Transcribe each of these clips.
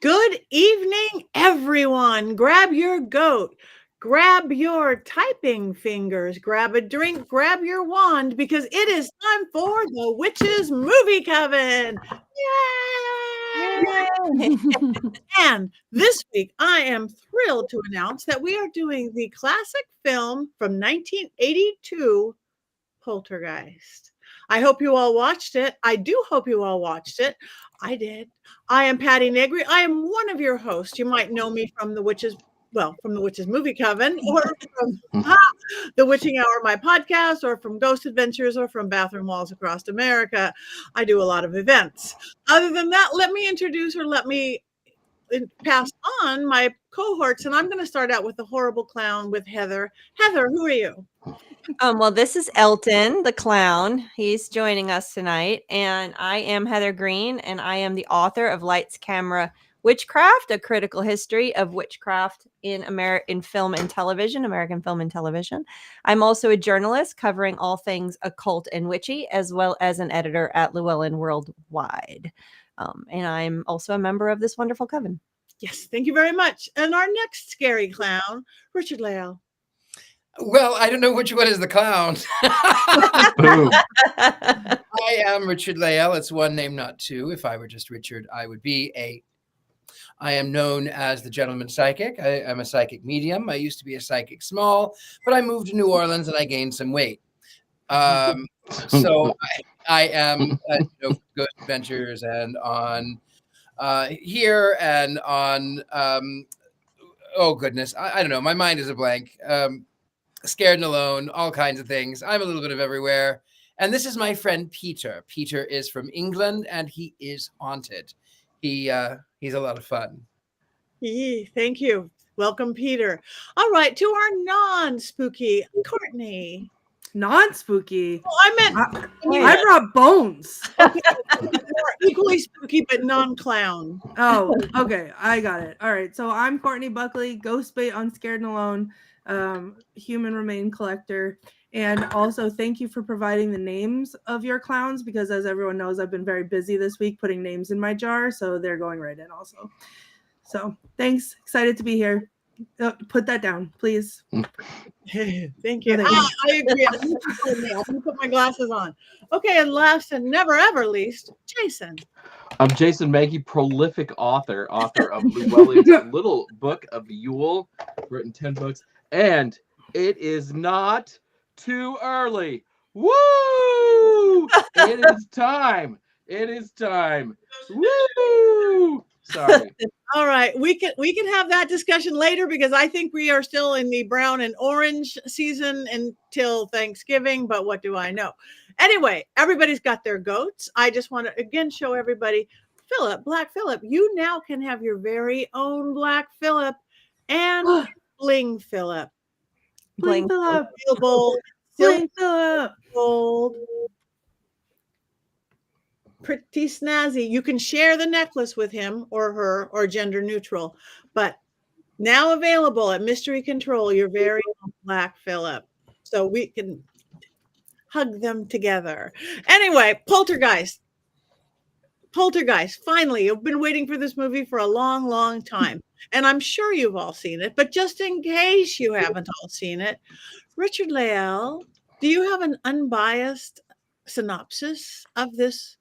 Good evening, everyone. Grab your goat, grab your typing fingers, grab a drink, grab your wand, because it is time for the Witches Movie Coven. Yay! And this week, I am thrilled to announce that we are doing the classic film from 1982, Poltergeist. I hope you all watched it. I do hope you all watched it. I did. I am Patti Negri. I am one of your hosts. You might know me from the Witches Movie Coven, or from the Witching Hour, my podcast, or from Ghost Adventures, or from Bathroom Walls Across America. I do a lot of events. Other than that, let me introduce, or let me pass on my cohorts, and I'm going to start out with the horrible clown with Heather. Heather, who are you? Well, this is Elton, the clown. He's joining us tonight. And I am Heather Greene, and I am the author of Lights, Camera, Witchcraft, a critical history of witchcraft in film and television, American film and television. I'm also a journalist covering all things occult and witchy, as well as an editor at Llewellyn Worldwide. And I'm also a member of this wonderful coven. Yes, thank you very much. And our next scary clown, Richard-Lael. Well, I don't know which one is the clown. I am Richard-Lael. It's one name, not two. If I were just Richard, I would be I am known as the gentleman psychic. I am a psychic medium. I used to be a psychic small, but I moved to New Orleans and I gained some weight. So I am Ghost Adventures and on here and on, oh goodness, I don't know. My mind is a blank. Scared and Alone, all kinds of things. I'm a little bit of everywhere. And this is my friend Peter. Peter is from England and he is haunted. He's a lot of fun. Thank you. Welcome, Peter. All right, to our non-spooky Courtney. Non-spooky? Oh, I brought bones. Okay. Equally spooky, but non-clown. Oh, okay. I got it. All right. So I'm Courtney Buckley, ghost bait on Scared and Alone, human remain collector. And also thank you for providing the names of your clowns, because as everyone knows, I've been very busy this week putting names in my jar, so they're going right in also. So thanks. Excited to be here. Put that down, please. Thank you. I agree. I'm going to put my glasses on. Okay, and last and never ever least, Jason. I'm Jason Mankey, prolific author of Llewellyn's Little Book of Yule, written 10 books, and it is not too early. Woo! It is time. It is time. Woo! Sorry. All right, we can have that discussion later, because I think we are still in the brown and orange season until Thanksgiving, but what do I know? Anyway, everybody's got their goats. I just want to again show everybody Black Phillip. You now can have your very own Black Phillip and Bling Phillip. Bling Phillip. Bling Phillip. Gold. Pretty snazzy. You can share the necklace with him or her, or gender neutral, but now available at Mystery Control, your very own Black Phillip. So we can hug them together. Anyway, Poltergeist. Finally, you've been waiting for this movie for a long, long time. And I'm sure you've all seen it, but just in case you haven't all seen it, Richard-Lael, do you have an unbiased synopsis of this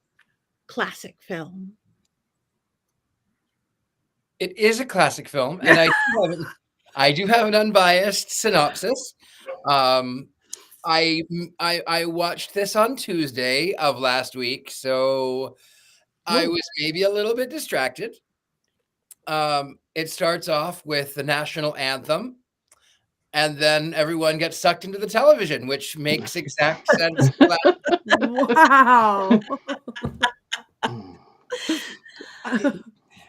classic film? It is a classic film, and I do have an unbiased synopsis. I watched this on Tuesday of last week, so I was maybe a little bit distracted. It starts off with the national anthem, and then everyone gets sucked into the television, which makes exact sense. Wow.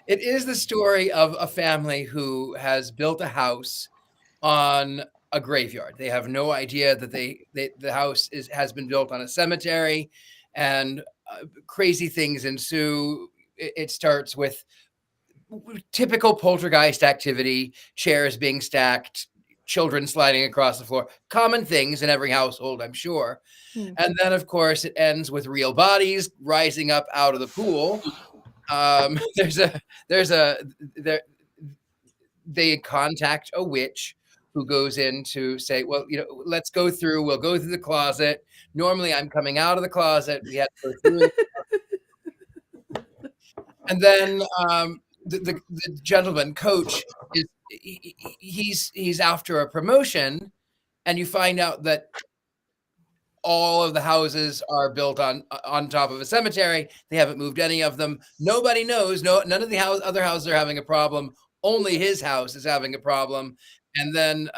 It is the story of a family who has built a house on a graveyard. They have no idea that the house has been built on a cemetery, and crazy things ensue. It starts with typical poltergeist activity, chairs being stacked, children sliding across the floor, common things in every household, I'm sure. And then, of course, it ends with real bodies rising up out of the pool. They contact a witch who goes in to say, well, we'll go through the closet. Normally I'm coming out of the closet. We had to go through it. And then the gentleman coach he's after a promotion, and you find out that all of the houses are built on top of a cemetery. They haven't moved any of them. Nobody knows. None of the other houses are having a problem. Only his house is having a problem. And then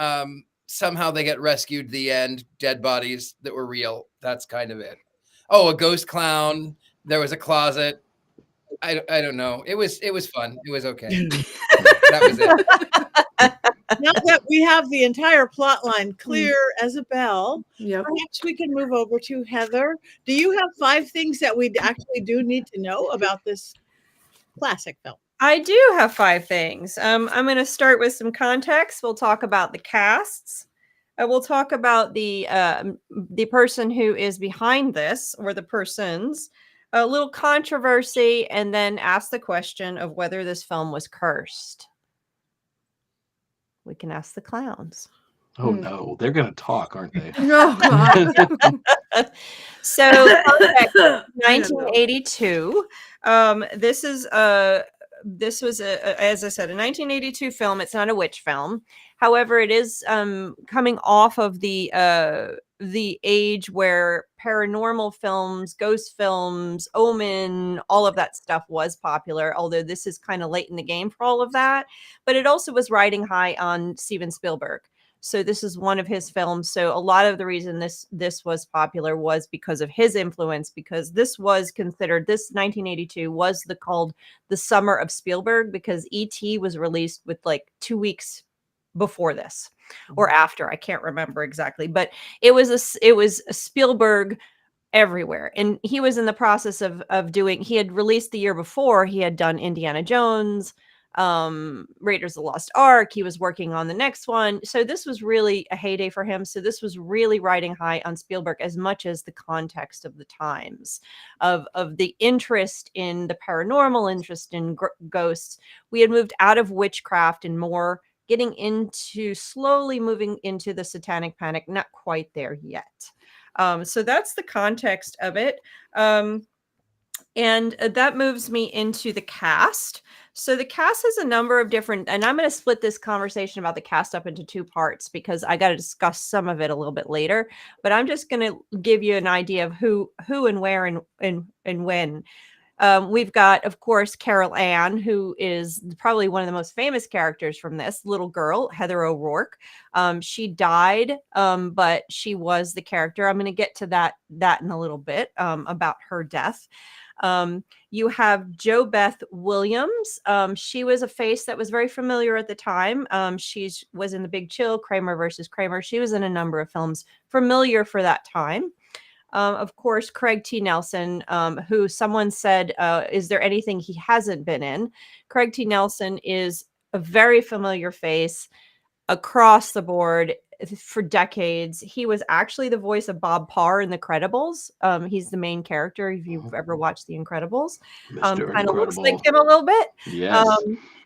somehow they get rescued. The end. Dead bodies that were real. That's kind of it. Oh, a ghost clown. There was a closet. I don't know. It was fun. It was okay. That was it. Now that we have the entire plot line clear as a bell, Yep. perhaps we can move over to Heather. Do you have 5 things that we actually do need to know about this classic film? I do have 5 things. I'm going to start with some context. We'll talk about the casts. We'll talk about the person who is behind this, or the persons. A little controversy, and then ask the question of whether this film was cursed. We can ask the clowns. Oh no, they're gonna talk, aren't they? Oh, God. So, 1982. This was as I said, a 1982 film. It's not a witch film. However, it is coming off of the age where paranormal films, ghost films, Omen, all of that stuff was popular, although this is kind of late in the game for all of that. But it also was riding high on Steven Spielberg. So this is one of his films. So a lot of the reason this was popular was because of his influence, because this was considered, this 1982 was called the summer of Spielberg, because E.T. was released with like 2 weeks before this or after. I can't remember exactly, but it was a Spielberg everywhere. And he was in the process of doing, he had released the year before, he had done Indiana Jones, Raiders of the Lost Ark. He was working on the next one. So this was really a heyday for him. So this was really riding high on Spielberg, as much as the context of the times of the interest in the paranormal, interest in ghosts. We had moved out of witchcraft and more getting into, slowly moving into the satanic panic, not quite there yet. So that's the context of it. And that moves me into the cast. So the cast has a number of different, and I'm going to split this conversation about the cast up into 2 parts, because I got to discuss some of it a little bit later. But I'm just going to give you an idea of who and where and when. We've got, of course, Carol Ann, who is probably one of the most famous characters from this, little girl, Heather O'Rourke. She died, but she was the character. I'm going to get to that in a little bit, about her death. You have JoBeth Williams. She was a face that was very familiar at the time. She was in The Big Chill, Kramer versus Kramer. She was in a number of films familiar for that time. Of course, Craig T. Nelson, who someone said, is there anything he hasn't been in? Craig T. Nelson is a very familiar face across the board for decades. He was actually the voice of Bob Parr in The Incredibles. He's the main character, if you've ever watched The Incredibles. Kind of looks like him a little bit. Yes.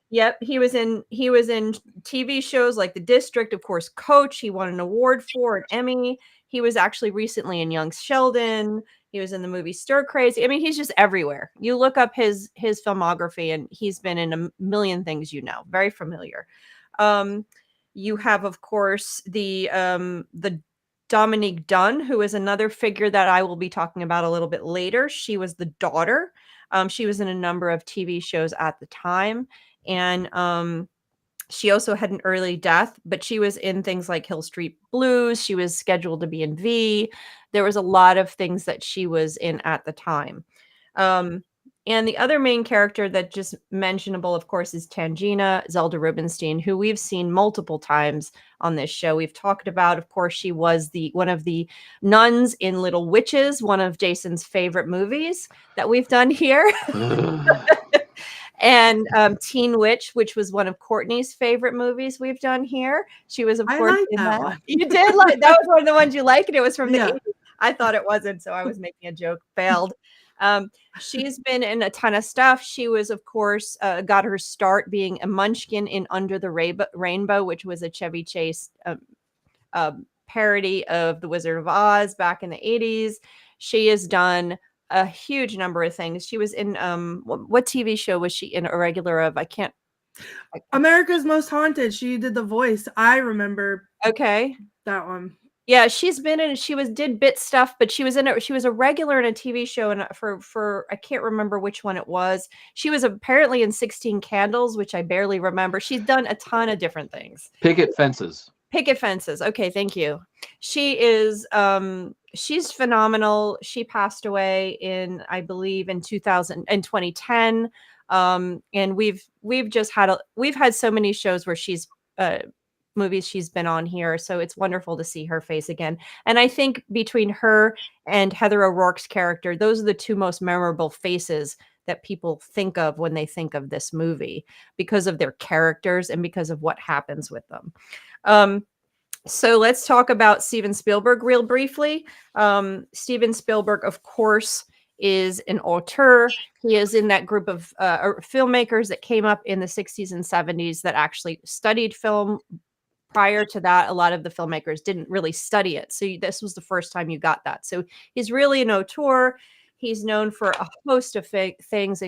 Yep, he was in TV shows like The District, of course, Coach. He won an award for an Emmy. He was actually recently in Young Sheldon. He was in the movie Stir Crazy. I mean, he's just everywhere. You look up his filmography, and he's been in a million things, very familiar. You have, of course, the Dominique Dunne, who is another figure that I will be talking about a little bit later. She was the daughter. She was in a number of TV shows at the time. And she also had an early death, but she was in things like Hill Street Blues. She was scheduled to be in V. There was a lot of things that she was in at the time. And the other main character that just mentionable, of course, is Tangina, Zelda Rubinstein, who we've seen multiple times on this show. We've talked about, of course, she was one of the nuns in Little Witches, one of Jason's favorite movies that we've done here. And Teen Witch, which was one of Courtney's favorite movies we've done here. She was, of course, in that one. You did like that was one of the ones you liked, and it was from the 80s. I thought it wasn't, so I was making a joke. Failed. She's been in a ton of stuff. She was, of course, got her start being a Munchkin in Under the Rainbow, which was a Chevy Chase parody of The Wizard of Oz back in the 80s. She has done a huge number of things. She was in what TV show was she in a regular of? America's Most Haunted. She did the voice. I remember. Okay. That one. Yeah, she's been in. She did bit stuff, but she was in it. She was a regular in a TV show, and for I can't remember which one it was. She was apparently in 16 Candles, which I barely remember. She's done a ton of different things. Picket Fences. Picket Fences. Okay, thank you. She is she's phenomenal. She passed away in, I believe, in 2010. And we've had so many shows where she's movies she's been on here, so it's wonderful to see her face again. And I think between her and Heather O'Rourke's character, those are the two most memorable faces that people think of when they think of this movie, because of their characters and because of what happens with them. So let's talk about Steven Spielberg real briefly. Steven Spielberg, of course, is an auteur. He is in that group of filmmakers that came up in the 60s and 70s that actually studied film. Prior to that, a lot of the filmmakers didn't really study it. So this was the first time you got that. So he's really an auteur. He's known for a host of things.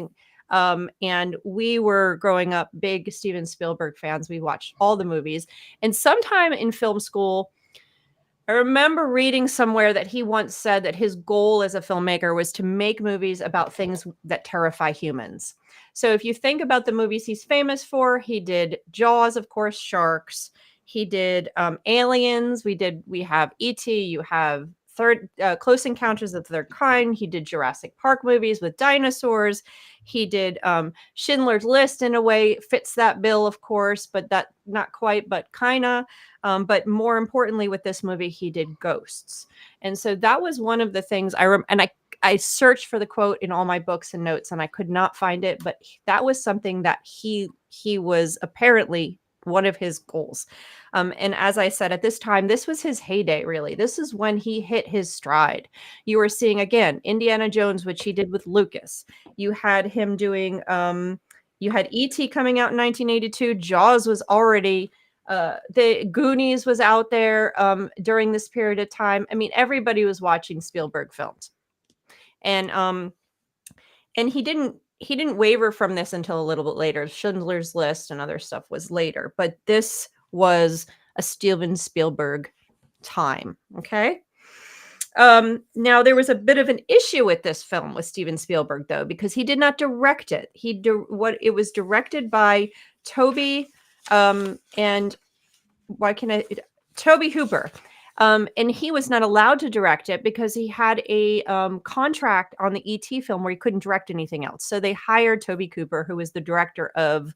And we were growing up big Steven Spielberg fans. We watched all the movies. And sometime in film school, I remember reading somewhere that he once said that his goal as a filmmaker was to make movies about things that terrify humans. So if you think about the movies he's famous for, he did Jaws, of course, sharks. He did Aliens. We have E.T. You have Close Encounters of the Third Kind. He did Jurassic Park movies with dinosaurs. He did Schindler's List, in a way, fits that bill, of course, but that not quite, but kind of. But more importantly, with this movie, he did Ghosts. And so that was one of the things I searched for the quote in all my books and notes, and I could not find it, but that was something that he was apparently one of his goals. And as I said, at this time, this was his heyday, really. This is when he hit his stride. You were seeing, again, Indiana Jones, which he did with Lucas. You had him doing, you had E.T. coming out in 1982. Jaws was already, the Goonies was out there during this period of time. I mean, everybody was watching Spielberg films. And he didn't waver from this until a little bit later. Schindler's List and other stuff was later, but this was a Steven Spielberg time. Okay. Now there was a bit of an issue with this film with Steven Spielberg, though, because he did not direct it. It was directed by Toby Hooper. And he was not allowed to direct it because he had a contract on the E.T. film where he couldn't direct anything else. So they hired Toby Cooper, who was the director of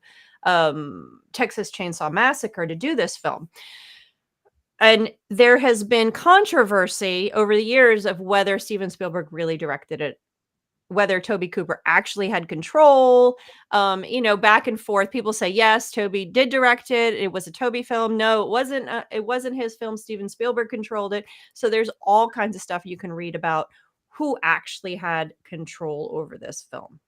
Texas Chainsaw Massacre, to do this film. And there has been controversy over the years of whether Steven Spielberg really directed it, whether Toby Cooper actually had control, back and forth. People say, yes, Toby did direct it. It was a Toby film. No, it wasn't his film. Steven Spielberg controlled it. So there's all kinds of stuff you can read about who actually had control over this film.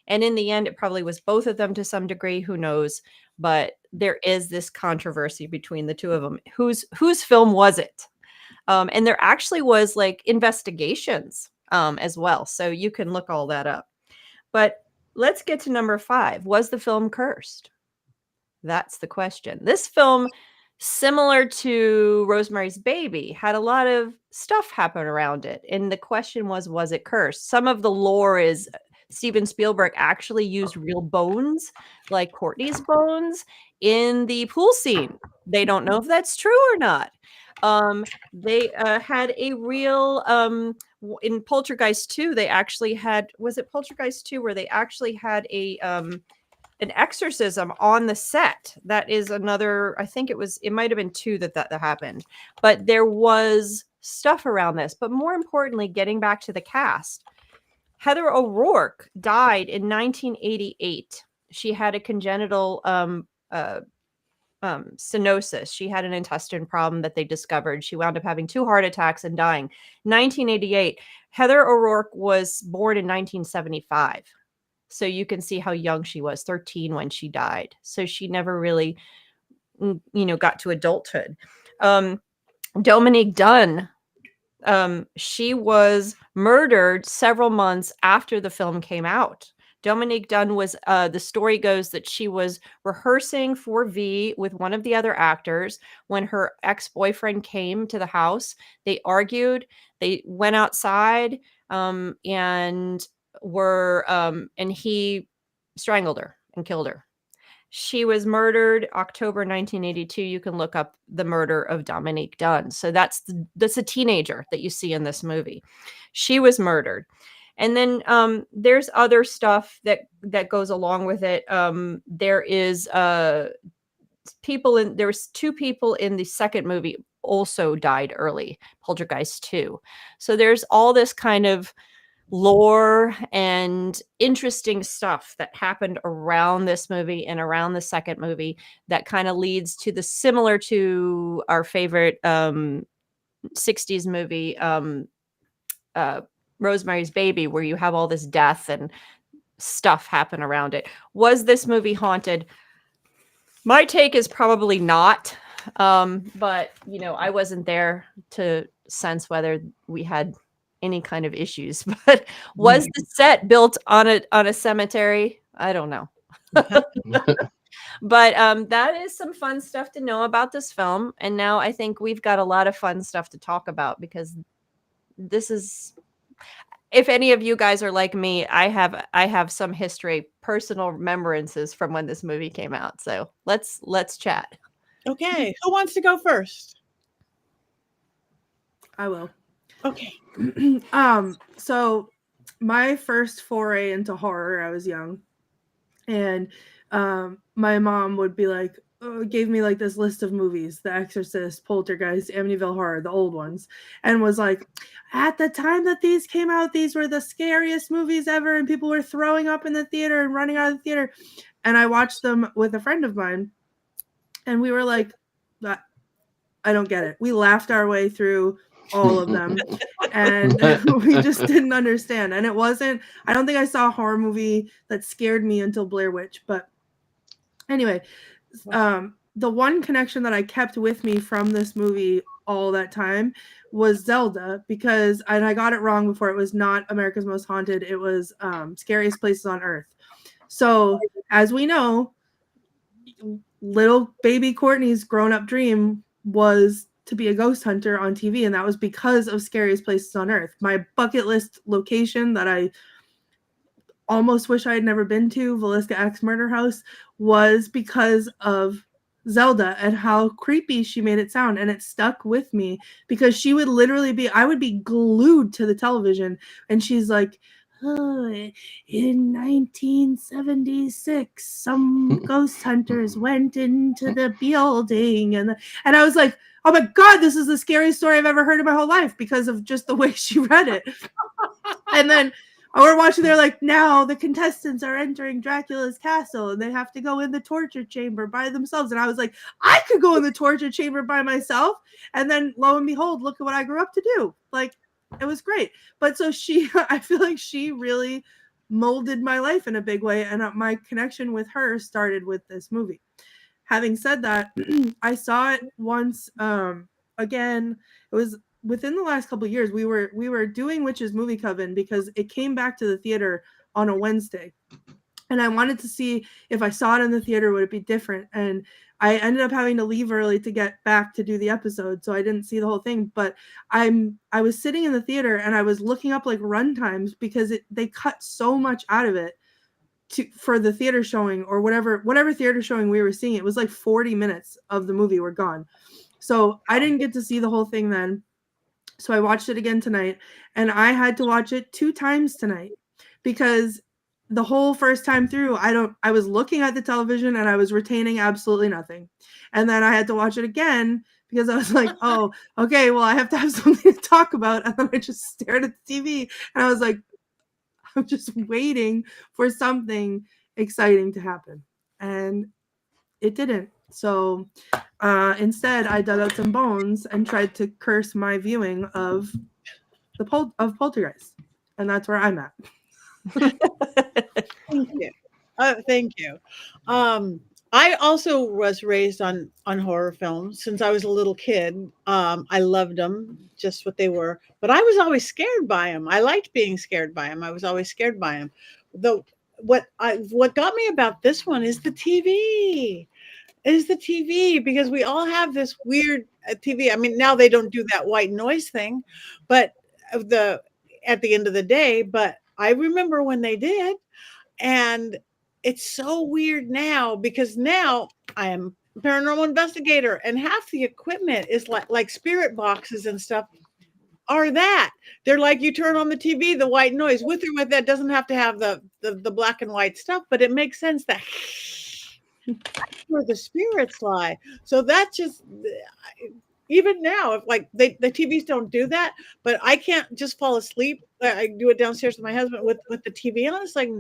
And in the end, it probably was both of them to some degree. Who knows? But there is this controversy between the two of them. Whose film was it? And there actually was investigations as well. So you can look all that up. But let's get to number 5. Was the film cursed? That's the question. This film, similar to Rosemary's Baby, had a lot of stuff happen around it. And the question was it cursed? Some of the lore is Steven Spielberg actually used real bones, like Courtney's bones, in the pool scene. They don't know if that's true or not. They had a real in Poltergeist 2, they actually had, was it Poltergeist 2 where they actually had an exorcism on the set? That is another, I think it might have been 2 that happened. But there was stuff around this. But more importantly, getting back to the cast, Heather O'Rourke died in 1988. She had a congenital stenosis. She had an intestine problem that they discovered. She wound up having 2 heart attacks and dying. 1988. Heather O'Rourke was born in 1975. So you can see how young she was, 13 when she died. So she never really, got to adulthood. Dominique Dunne, she was murdered several months after the film came out. Dominique Dunne was, the story goes that she was rehearsing for V with one of the other actors when her ex-boyfriend came to the house. They argued, they went outside, and he strangled her and killed her. She was murdered October 1982. You can look up the murder of Dominique Dunne. So that's a teenager that you see in this movie. She was murdered. And then there's other stuff that goes along with it. There was 2 people in the second movie also died early, Poltergeist 2. So there's all this kind of lore and interesting stuff that happened around this movie and around the second movie that kind of leads to the similar to our favorite 60s movie, Rosemary's Baby, where you have all this death and stuff happen around it. Was this movie haunted? My take is probably not. But I wasn't there to sense whether we had any kind of issues. But was the set built on a cemetery? I don't know. But that is some fun stuff to know about this film. And now I think we've got a lot of fun stuff to talk about, because this is, if any of you guys are like me, I have some history, personal remembrances from when this movie came out. So let's chat. Okay, who wants to go first? I will. Okay. So my first foray into horror, I was young, and my mom would be like, gave me like this list of movies: The Exorcist, Poltergeist, Amityville Horror, the old ones, and was like, at the time that these came out, these were the scariest movies ever, and people were throwing up in the theater and running out of the theater. And I watched them with a friend of mine, and we were like, I don't get it. We laughed our way through all of them, and we just didn't understand. And it wasn't, I don't think I saw a horror movie that scared me until Blair Witch. But anyway, the one connection that I kept with me from this movie all that time was Zelda, because, and I got it wrong before, it was not America's Most Haunted, it was Scariest Places on Earth. So as we know, little baby Courtney's grown-up dream was to be a ghost hunter on TV, and that was because of Scariest Places on Earth. My bucket list location that I almost wish I had never been to, Villisca Axe Murder House, was because of Zelda and how creepy she made it sound. And it stuck with me because she would literally I would be glued to the television, and she's like, oh, in 1976, some ghost hunters went into the building, and I was like, oh my God, this is the scariest story I've ever heard in my whole life, because of just the way she read it. And then we're watching, they're like, now the contestants are entering Dracula's castle, and they have to go in the torture chamber by themselves. And I was like, I could go in the torture chamber by myself. And then lo and behold, look at what I grew up to do. Like, it was great. But so I feel like she really molded my life in a big way. And my connection with her started with this movie. Having said that, I saw it once again. It was within the last couple of years. We were doing Witches Movie Coven because it came back to the theater on a Wednesday. And I wanted to see if I saw it in the theater, would it be different? And I ended up having to leave early to get back to do the episode, so I didn't see the whole thing. But I was sitting in the theater and I was looking up like run times, because they cut so much out of it for the theater showing, or whatever theater showing we were seeing. It was like 40 minutes of the movie were gone. So I didn't get to see the whole thing then. So I watched it again tonight, and I had to watch it 2 times tonight, because the whole first time through, I was looking at the television and I was retaining absolutely nothing. And then I had to watch it again because I was like, oh, okay, well, I have to have something to talk about. And then I just stared at the TV and I was like, I'm just waiting for something exciting to happen. And it didn't. So instead, I dug out some bones and tried to curse my viewing of Poltergeist, and that's where I'm at. Thank you. Thank you. I also was raised on horror films since I was a little kid. I loved them, just what they were, but I was always scared by them. I liked being scared by them. I was always scared by them. Though what got me about this one is the TV. Is the TV, because we all have this weird TV. I mean, now they don't do that white noise thing, but at the end of the day, but I remember when they did, and it's so weird now because now I am a paranormal investigator, and half the equipment is like spirit boxes and stuff are that. They're like, you turn on the TV, the white noise with or with that doesn't have to have the black and white stuff, but it makes sense that that's where the spirits lie. So that just, even now, if like the TVs don't do that, but I can't just fall asleep. I do it downstairs with my husband with the TV on. It's like,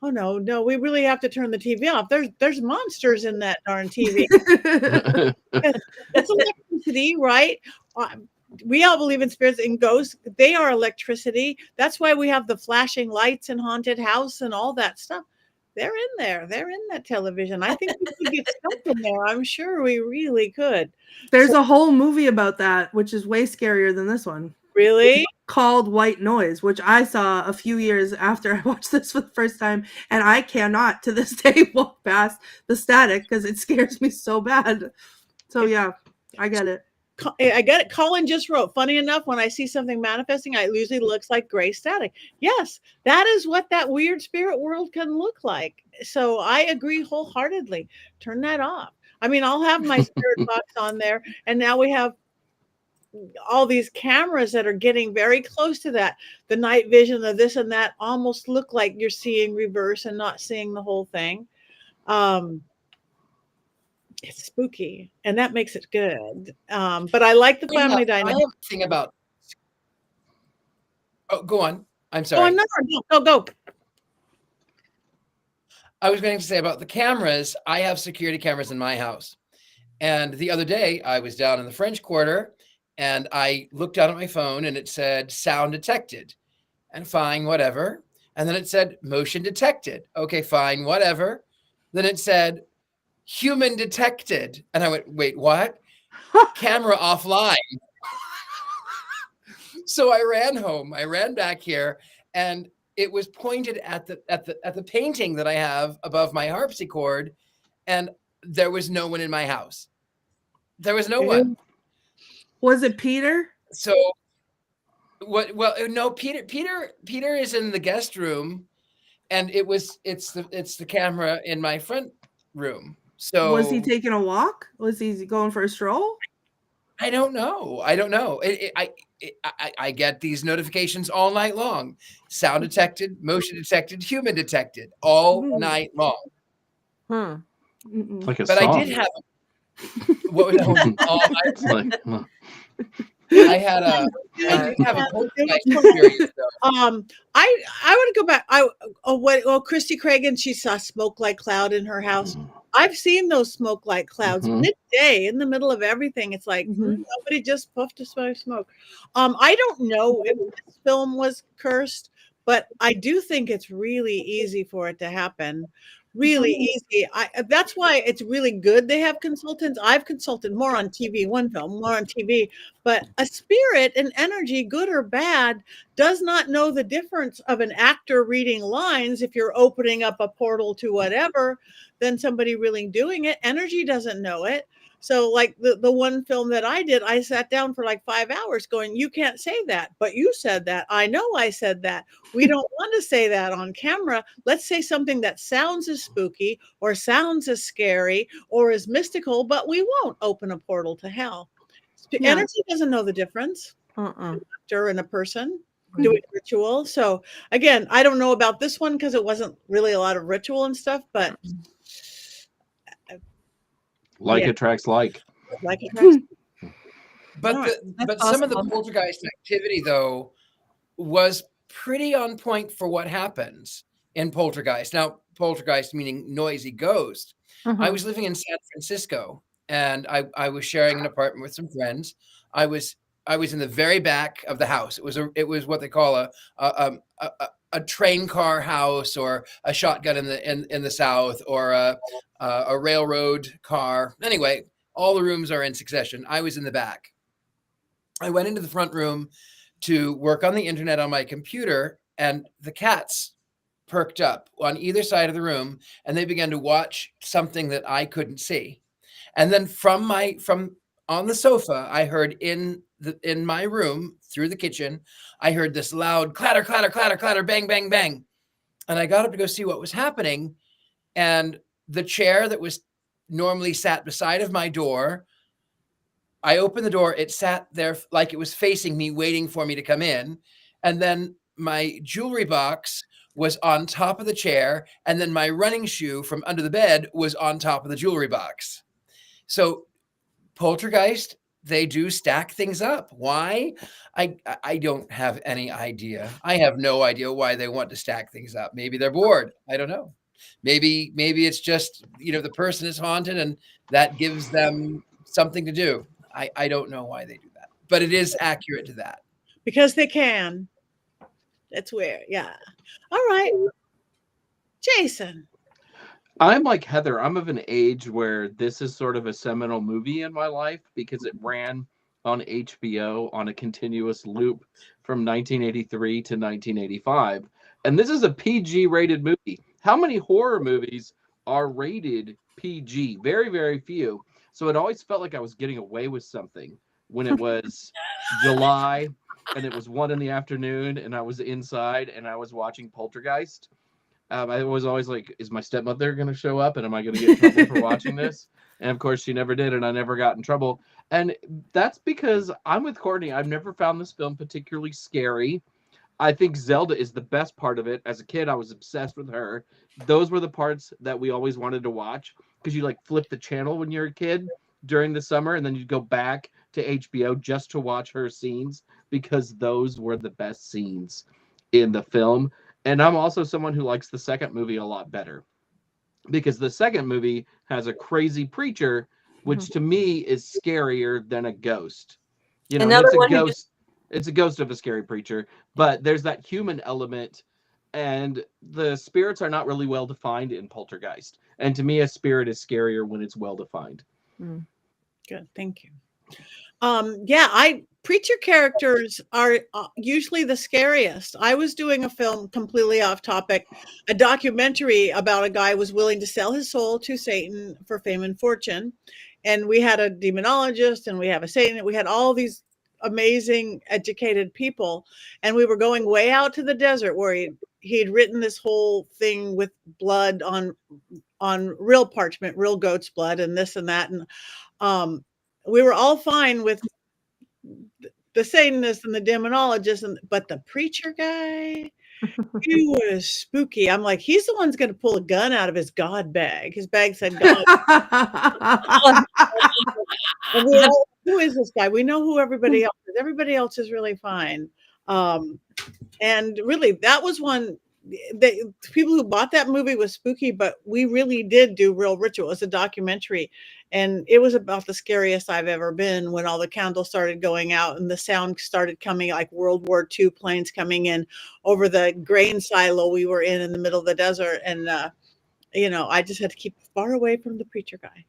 oh no, we really have to turn the TV off. There's monsters in that darn TV. It's electricity, right? We all believe in spirits and ghosts. They are electricity. That's why we have the flashing lights in haunted house and all that stuff. They're in there. They're in that television. I think we could get stuck in there. I'm sure we really could. There's a whole movie about that, which is way scarier than this one. Really? Called White Noise, which I saw a few years after I watched this for the first time, and I cannot to this day walk past the static because it scares me so bad. So yeah, I get it. I get it. Colin just wrote, funny enough, when I see something manifesting, it usually looks like gray static. Yes, that is what that weird spirit world can look like. So I agree wholeheartedly. Turn that off. I mean, I'll have my spirit box on there, and now we have all these cameras that are getting very close to that. The night vision of this and that almost look like you're seeing reverse and not seeing the whole thing. It's spooky, and that makes it good. But I like the family dynamic. I have a thing about. Oh, go on. I'm Oh, sorry. no, go. I was going to say about the cameras. I have security cameras in my house, and the other day I was down in the French Quarter, and I looked down at my phone, and it said sound detected, and fine, whatever. And then it said motion detected. Okay, fine, whatever. Then it said human detected. And I went, wait, what? Camera offline. So I ran home. I ran back here, and it was pointed at the painting that I have above my harpsichord, and there was no one in my house. There was no one. Was it Peter? So what? Well, no, Peter is in the guest room, and it's the camera in my front room. So was he taking a walk? Was he going for a stroll? I don't know. I get these notifications all night long. Sound detected, motion detected, human detected, all night long. Like a But song. I did have what was all night long. I did have a poltergeist experience though. I want to go back. Christy Cragen, she saw smoke like cloud in her house. I've seen those smoke like clouds midday in the middle of everything. It's like nobody just puffed a smoke. I don't know if this film was cursed, but I do think it's really easy for it to happen. Really easy. That's why it's really good they have consultants. I've consulted more on TV, one film, more on TV, but a spirit, an energy, good or bad, does not know the difference of an actor reading lines if you're opening up a portal to whatever than somebody really doing it. Energy doesn't know it. So like the one film that I did, I sat down for like 5 hours going, you can't say that, but you said that. I know I said that. We don't want to say that on camera. Let's say something that sounds as spooky or sounds as scary or as mystical, but we won't open a portal to hell. Energy doesn't know the difference. An actor and a person doing ritual. So again, I don't know about this one because it wasn't really a lot of ritual and stuff, but attracts like. Like attracts. But some of the poltergeist activity though was pretty on point for what happens. in Poltergeist. Now, poltergeist meaning noisy ghost. I was living in San Francisco, and I was sharing an apartment with some friends. I was in the very back of the house. It was what they call a train car house, or a shotgun in the South, or a railroad car. Anyway, all the rooms are in succession. I was in the back. I went into the front room to work on the internet on my computer, and the cats perked up on either side of the room, and they began to watch something that I couldn't see. And then from on the sofa, I heard in my room through the kitchen, I heard this loud clatter, clatter, clatter, clatter, bang, bang, bang. And I got up to go see what was happening. And the chair that was normally sat beside of my door, I opened the door. It sat there like it was facing me, waiting for me to come in. And then my jewelry box was on top of the chair. And then my running shoe from under the bed was on top of the jewelry box. So poltergeist, they do stack things up. Why? I don't have any idea. I have no idea why they want to stack things up. Maybe they're bored. I don't know. Maybe it's just, the person is haunted and that gives them something to do. I don't know why they do that, but it is accurate to that. Because they can. That's weird. Yeah. All right. Jason. I'm like Heather. I'm of an age where this is sort of a seminal movie in my life because it ran on HBO on a continuous loop from 1983 to 1985. And this is a PG rated movie. How many horror movies are rated PG? Very, very few. So it always felt like I was getting away with something when it was July and it was 1 p.m. and I was inside and I was watching Poltergeist. I was always like, is my stepmother going to show up and am I going to get in trouble for watching this? And of course she never did, and I never got in trouble. And that's because I'm with Courtney. I've never found this film particularly scary. I think Zelda is the best part of it. As a kid, I was obsessed with her. Those were the parts that we always wanted to watch because you like flip the channel when you're a kid during the summer, and then you'd go back to HBO just to watch her scenes because those were the best scenes in the film. And I'm also someone who likes the second movie a lot better because the second movie has a crazy preacher, which to me is scarier than a ghost. It's a ghost. It's a ghost of a scary preacher, but there's that human element, and the spirits are not really well defined in Poltergeist. And to me, a spirit is scarier when it's well defined. Good, thank you. Preacher characters are usually the scariest. I was doing a film completely off topic, a documentary about a guy who was willing to sell his soul to Satan for fame and fortune. And we had a demonologist and we have a Satan. We had all these amazing educated people. And we were going way out to the desert where he'd written this whole thing with blood on real parchment, real goat's blood and this and that. And we were all fine with the Satanist and the demonologist, but the preacher guy, he was spooky. I'm like, he's the one's going to pull a gun out of his God bag. His bag said God. And we all, who is this guy? We know who everybody else is. Everybody else is really fine. And really, that was one. The people who bought that movie was spooky, but we really did do real ritual. It was a documentary, and it was about the scariest I've ever been when all the candles started going out and the sound started coming like World War II planes coming in over the grain silo we were in the middle of the desert. And, I just had to keep far away from the preacher guy.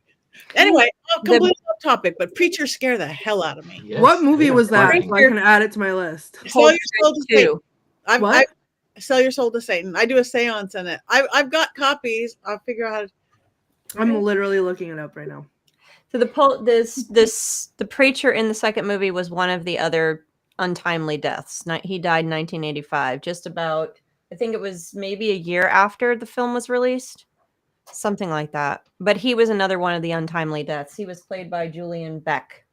Anyway, completely off topic, but preachers scare the hell out of me. Yes, what movie was that? So I can add it to my list. Sell Your Soul to Satan. What? Sell Your Soul to Satan. I do a seance in it. I've got copies. I'll figure out how to. I'm literally looking it up right now. So the preacher in the second movie was one of the other untimely deaths. He died in 1985, just about, I think it was maybe a year after the film was released, something like that. But he was another one of the untimely deaths. He was played by Julian Beck.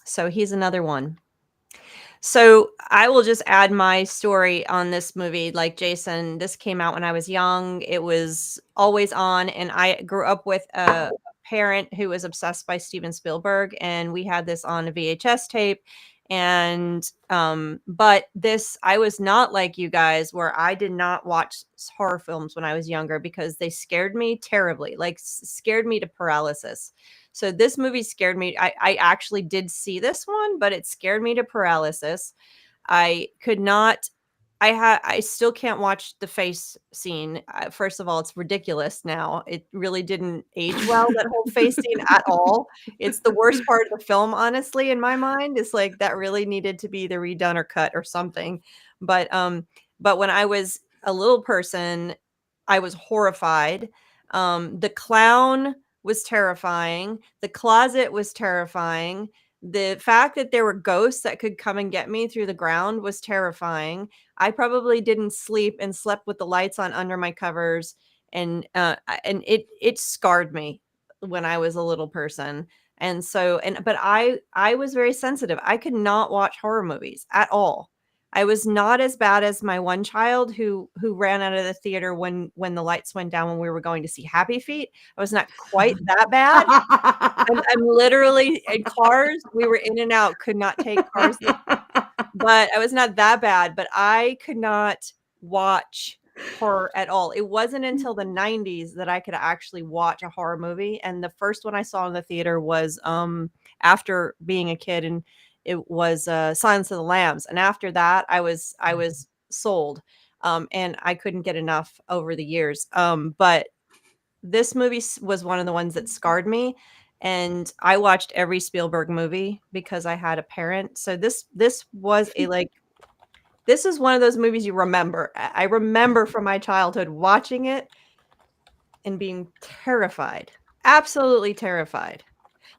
So he's another one. So I will just add my story on this movie. Like Jason, this came out when I was young. It was always on, and I grew up with a parent who was obsessed by Steven Spielberg, and we had this on a VHS tape. And but this, I was not like you guys, where I did not watch horror films when I was younger because they scared me terribly, like scared me to paralysis. So this movie scared me. I actually did see this one, but it scared me to paralysis. I could not. I still can't watch the face scene. First of all, it's ridiculous now. It really didn't age well, that whole face scene at all. It's the worst part of the film, honestly, in my mind. It's like that really needed to be either redone or cut or something. But when I was a little person, I was horrified. The clown was terrifying. The closet was terrifying. The fact that there were ghosts that could come and get me through the ground was terrifying. I probably didn't sleep and slept with the lights on under my covers, and it scarred me when I was a little person. And so, but I was very sensitive. I could not watch horror movies at all. I was not as bad as my one child who ran out of the theater when the lights went down when we were going to see Happy Feet. I was not quite that bad. I'm literally in cars. We were in and out, could not take cars. But I was not that bad, but I could not watch horror at all. It wasn't until the 90s that I could actually watch a horror movie. And the first one I saw in the theater was after being a kid, and it was Silence of the Lambs. And after that, I was sold. And I couldn't get enough over the years. But this movie was one of the ones that scarred me. And I watched every Spielberg movie because I had a parent. So this was this is one of those movies you remember. I remember from my childhood watching it and being terrified, absolutely terrified.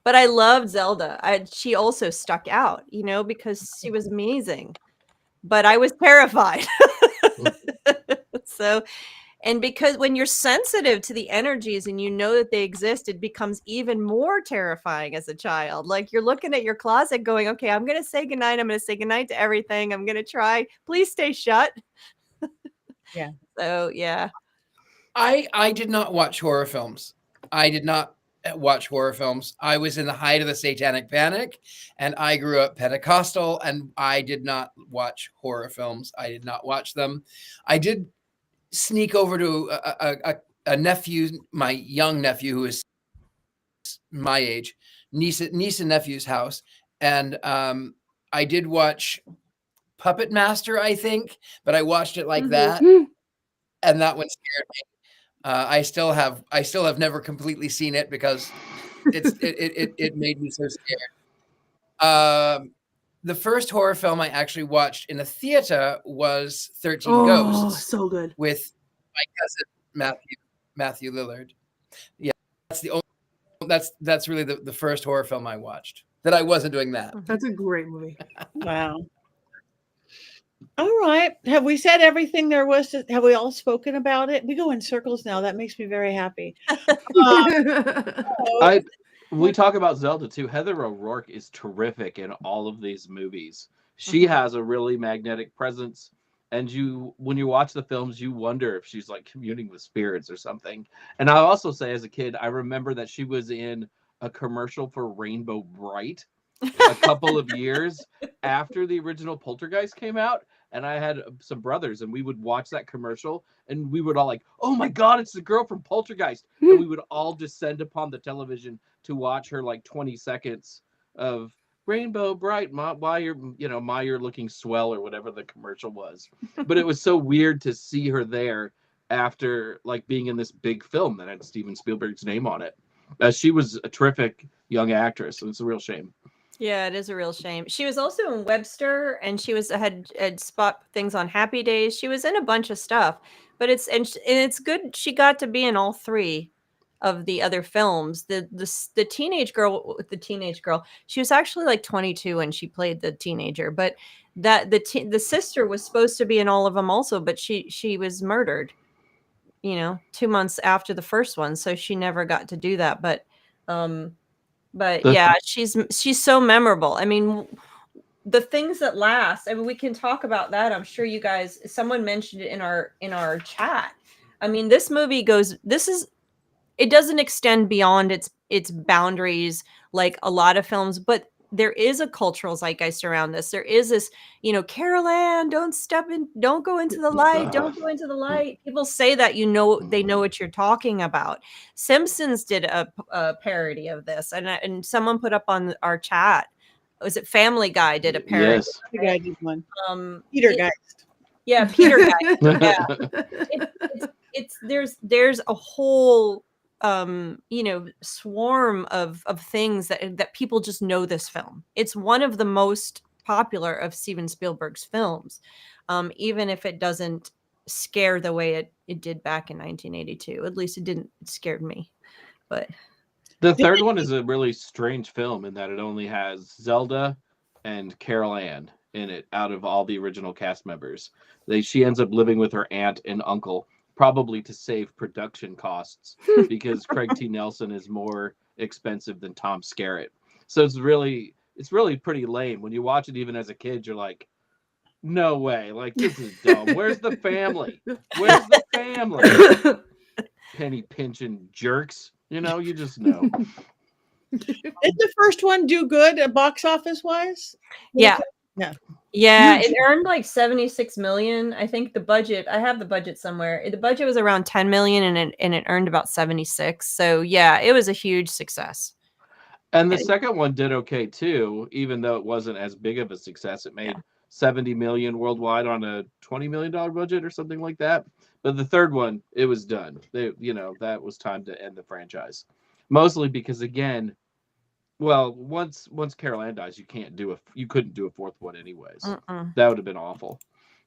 But I loved Zelda. She also stuck out, because she was amazing. But I was terrified. So. And because when you're sensitive to the energies and you know that they exist, it becomes even more terrifying as a child. Like you're looking at your closet going, okay, I'm going to say goodnight. I'm going to say goodnight to everything. I'm going to try. Please stay shut. Yeah. So, yeah. I did not watch horror films. I did not watch horror films. I was in the height of the Satanic Panic, and I grew up Pentecostal, and I did not watch horror films. I did not watch them. I did sneak over to a nephew, my young nephew, who is my age, niece and nephew's house. And I did watch Puppet Master, I think, but I watched it like that. And that one scared me. I still have never completely seen it because it made me so scared. The first horror film I actually watched in a theater was 13 Ghosts. So good. With my cousin Matthew Lillard. Yeah, that's the only. That's really the first horror film I watched that I wasn't doing that. That's a great movie. Wow. All right. Have we said everything there was have we all spoken about it? We go in circles now. That makes me very happy. We talk about Zelda too. Heather O'Rourke is terrific in all of these movies. She has a really magnetic presence, and when you watch the films, you wonder if she's like communing with spirits or something. And I also say, as a kid, I remember that she was in a commercial for Rainbow Bright a couple of years after the original Poltergeist came out. And I had some brothers, and we would watch that commercial, and we would all like, oh my God, it's the girl from Poltergeist. And we would all descend upon the television to watch her like 20 seconds of Rainbow Bright, why you're looking swell, or whatever the commercial was. But it was so weird to see her there after like being in this big film that had Steven Spielberg's name on it. She was a terrific young actress, and it's a real shame. Yeah, it is a real shame. She was also in Webster, and she had spot things on Happy Days. She was in a bunch of stuff, but it's good she got to be in all three of the other films. The teenage girl, she was actually like 22 when she played the teenager, but that the sister was supposed to be in all of them also, but she was murdered, 2 months after the first one, so she never got to do that. But yeah, she's so memorable. I mean, the things that last. I mean, we can talk about that. I'm sure you guys. Someone mentioned it in our chat. I mean, this movie it doesn't extend beyond its boundaries like a lot of films, but there is a cultural zeitgeist around this. There is this, Carol Ann, don't go into the light, don't go into the light. People say that, they know what you're talking about. Simpsons did a parody of this, and someone put up on our chat. Was it Family Guy did a parody? Yes. The guy did one. Peter Geist. Yeah, Peter Guy. Yeah. There's a whole swarm of things that people just know this film. It's one of the most popular of Steven Spielberg's films, even if it doesn't scare the way it did back in 1982. At least it scared me. But the third one is a really strange film in that it only has Zelda and Carol Ann in it out of all the original cast members. She ends up living with her aunt and uncle, probably to save production costs, because Craig T. Nelson is more expensive than Tom Skerritt. So it's really pretty lame. When you watch it even as a kid, you're like, no way, like, this is dumb. Where's the family? Where's the family? Penny pinching jerks. You just know. Did the first one do good box office wise? Yeah. Yeah. It earned like 76 million. I think the budget, I have the budget somewhere. The budget was around 10 million and it earned about 76. So yeah, it was a huge success. And the second one did okay too, even though it wasn't as big of a success. It made 70 million worldwide on a $20 million budget or something like that. But the third one, it was done. That was time to end the franchise. Mostly because, again, well, once Carol Ann dies, you couldn't do a fourth one anyways. That would have been awful.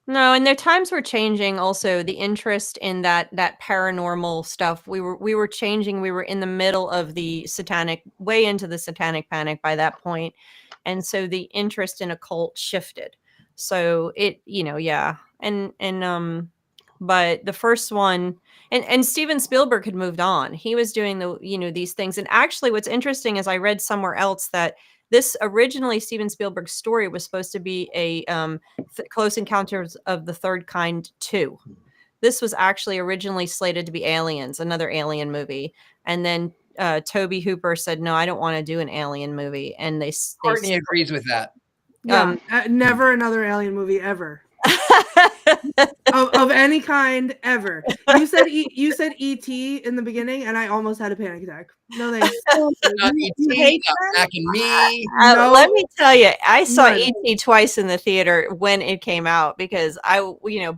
No, and their times were changing. Also, the interest in that paranormal stuff, we were changing. We were in the middle of way into the satanic panic by that point, and so the interest in occult shifted. So it, but the first one, and Steven Spielberg had moved on. He was doing these things. And actually what's interesting is I read somewhere else that this originally Steven Spielberg's story was supposed to be a Close Encounters of the Third Kind 2. This was actually originally slated to be Aliens, another alien movie. And then Tobe Hooper said, no, I don't want to do an alien movie. And Courtney agrees with that. Never another alien movie ever. of any kind ever. You said E.T. in the beginning, and I almost had a panic attack. No thanks. Not E.T., not Mac and Me. Let me tell you, I saw E.T. twice in the theater when it came out because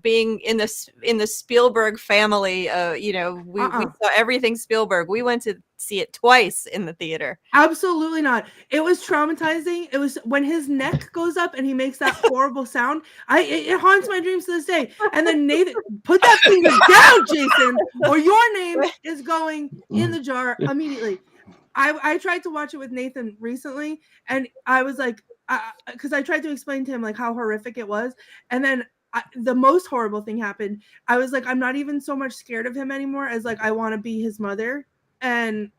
being in the Spielberg family, we saw everything Spielberg. We went to see it twice in the theater. Absolutely not. It was traumatizing. It was when his neck goes up and he makes that horrible sound. It haunts my dreams to this day. And then Nathan, put that finger down, Jason, or your name is going in the jar immediately. I tried to watch it with Nathan recently, and I was like, because I tried to explain to him like how horrific it was, and then the most horrible thing happened. I was like, I'm not even so much scared of him anymore as like I want to be his mother. And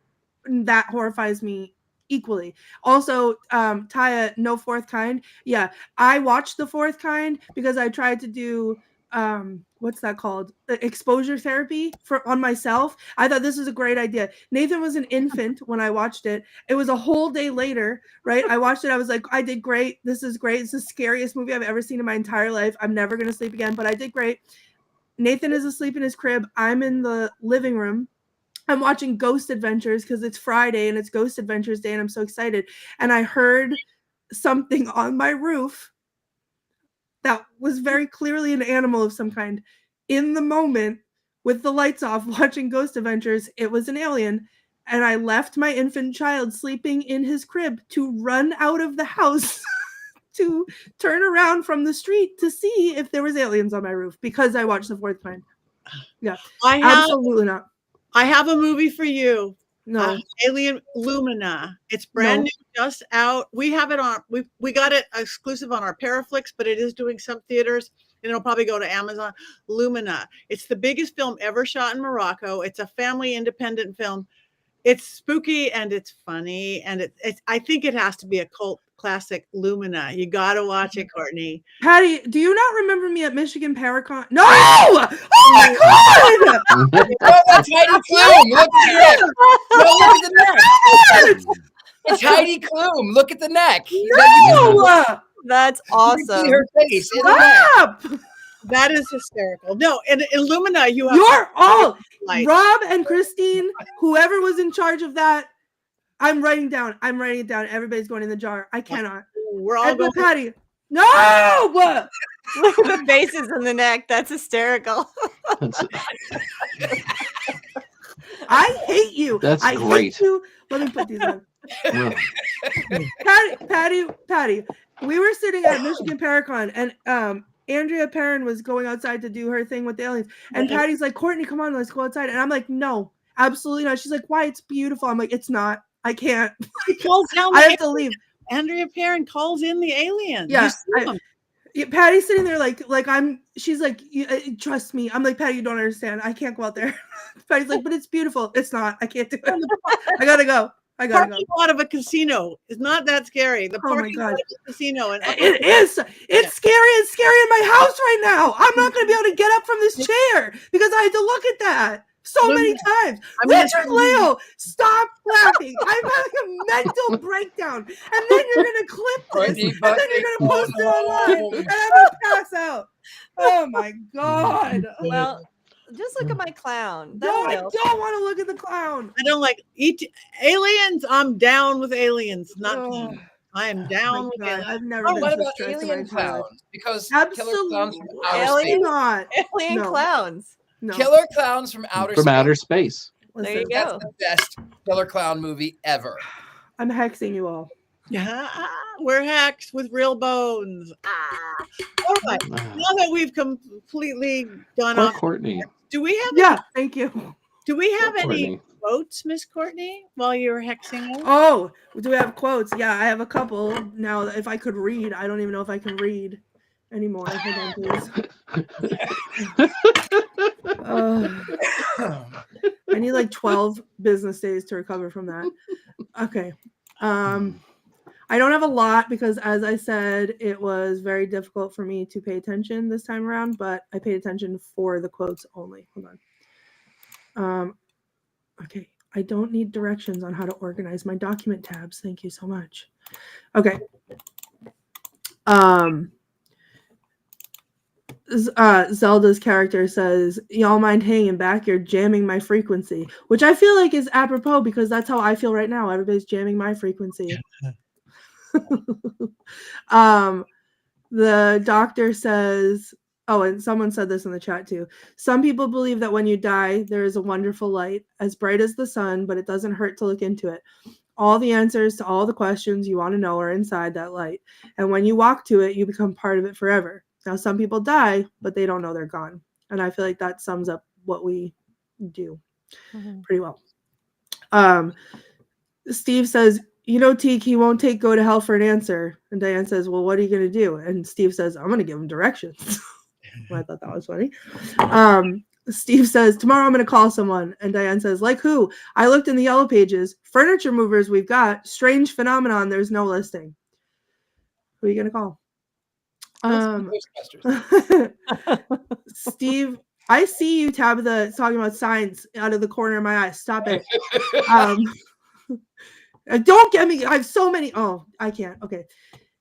that horrifies me equally. Also, Taya, no fourth kind. Yeah, I watched the fourth kind because I tried to do what's that called? Exposure therapy on myself. I thought this was a great idea. Nathan was an infant when I watched it. It was a whole day later, right? I watched it. I was like, I did great. This is great. It's the scariest movie I've ever seen in my entire life. I'm never going to sleep again, but I did great. Nathan is asleep in his crib. I'm in the living room. I'm watching Ghost Adventures because it's Friday and it's Ghost Adventures Day and I'm so excited. And I heard something on my roof that was very clearly an animal of some kind. In the moment, with the lights off, watching Ghost Adventures, it was an alien. And I left my infant child sleeping in his crib to run out of the house to turn around from the street to see if there was aliens on my roof because I watched the fourth kind. Yeah, absolutely not. I have a movie for you. No. Alien Lumina. It's brand new, just out. We have it on. We got it exclusive on our Paraflix, but it is doing some theaters, and it'll probably go to Amazon. Lumina. It's the biggest film ever shot in Morocco. It's a family independent film. It's spooky and it's funny, and it's. I think it has to be a cult classic. Lumina. You got to watch it, Courtney. Patty, do you not remember me at Michigan Paracon? No! Oh my God! Oh, that's Heidi Klum. Look at it. Look at that. It's Heidi Klum. Look at the neck. No! That's You can see awesome. her face in the neck. Stop! That is hysterical. No, and Illumina, you have You're all light. Rob and Christine, whoever was in charge of that. I'm writing down. it down. Everybody's going in the jar. I cannot. We're all And going. Patty. No! Look at the faces in the neck. That's hysterical. I hate you. That's I great. hate you. Let me put these on. Yeah. Patty. We were sitting at Michigan Paracon, and Andrea Perrin was going outside to do her thing with the aliens. And Patty's like, Courtney, come on, let's go outside. And I'm like, no, absolutely not. She's like, why? It's beautiful. I'm like, it's not. I can't. Calls down I the have to leave. Andrea Perrin calls in the alien. Yeah, You see them. Patty's sitting there like she's like, trust me. I'm like, Patty, you don't understand. I can't go out there. Patty's like, but it's beautiful. It's not. I can't do it. I gotta go. Parking lot of a casino is not that scary. The Oh my parking lot God. of a casino. And It is. It's scary. It's scary in my house right now. I'm not going to be able to get up from this chair because I had to look at that so many times. Richard-Lael, stop laughing. I'm having a mental breakdown. And then you're going to clip this. Courtney And then you're going to post it online. And I'm going to pass out. Oh my God. Well, just look at my clown. No, I don't want to look at the clown. I don't like aliens. I'm down with aliens. Not Oh. team. I am down with God, aliens. I've never Oh, been what so about stressed in my alien entire life. clowns? Because killer clowns from Absolutely outer Alien space. not. Alien No. clowns. No. Killer clowns from outer From space. outer space. There you Listen, That's go. the best killer clown movie ever. I'm hexing you all. Yeah, we're hacks with real bones. All right. Now that we've completely gone Poor off, Courtney. do we have Yeah, thank you. do we have Poor any Courtney. quotes, Miss Courtney, while you were hexing us? Oh, do we have quotes? Yeah, I have a couple. Now, if I could read, I don't even know if I can read anymore. Hold on, please. I need like 12 business days to recover from that. Okay. I don't have a lot because, as I said, it was very difficult for me to pay attention this time around, but I paid attention for the quotes only. Hold on. Okay. I don't need directions on how to organize my document tabs. Thank you so much. Okay. Zelda's character says, y'all mind hanging back? You're jamming my frequency, which I feel like is apropos because that's how I feel right now. Everybody's jamming my frequency. The doctor says, oh, and someone said this in the chat too. Some people believe that when you die, there is a wonderful light, as bright as the sun, but it doesn't hurt to look into it. All the answers to all the questions you want to know are inside that light. And when you walk to it, you become part of it forever. Now, some people die, but they don't know they're gone. And I feel like that sums up what we do pretty well. Steve says, you know, Teak, he won't go to hell for an answer. And Diane says, well, what are you going to do? And Steve says, I'm going to give him directions. Well, I thought that was funny. Steve says, tomorrow I'm going to call someone. And Diane says, like who? I looked in the yellow pages. Furniture movers we've got. Strange phenomenon. There's no listing. Who are you going to call? Steve, I see you, Tabitha, talking about science out of the corner of my eye. Stop it. Don't get me. I have so many. Oh, I can't. Okay.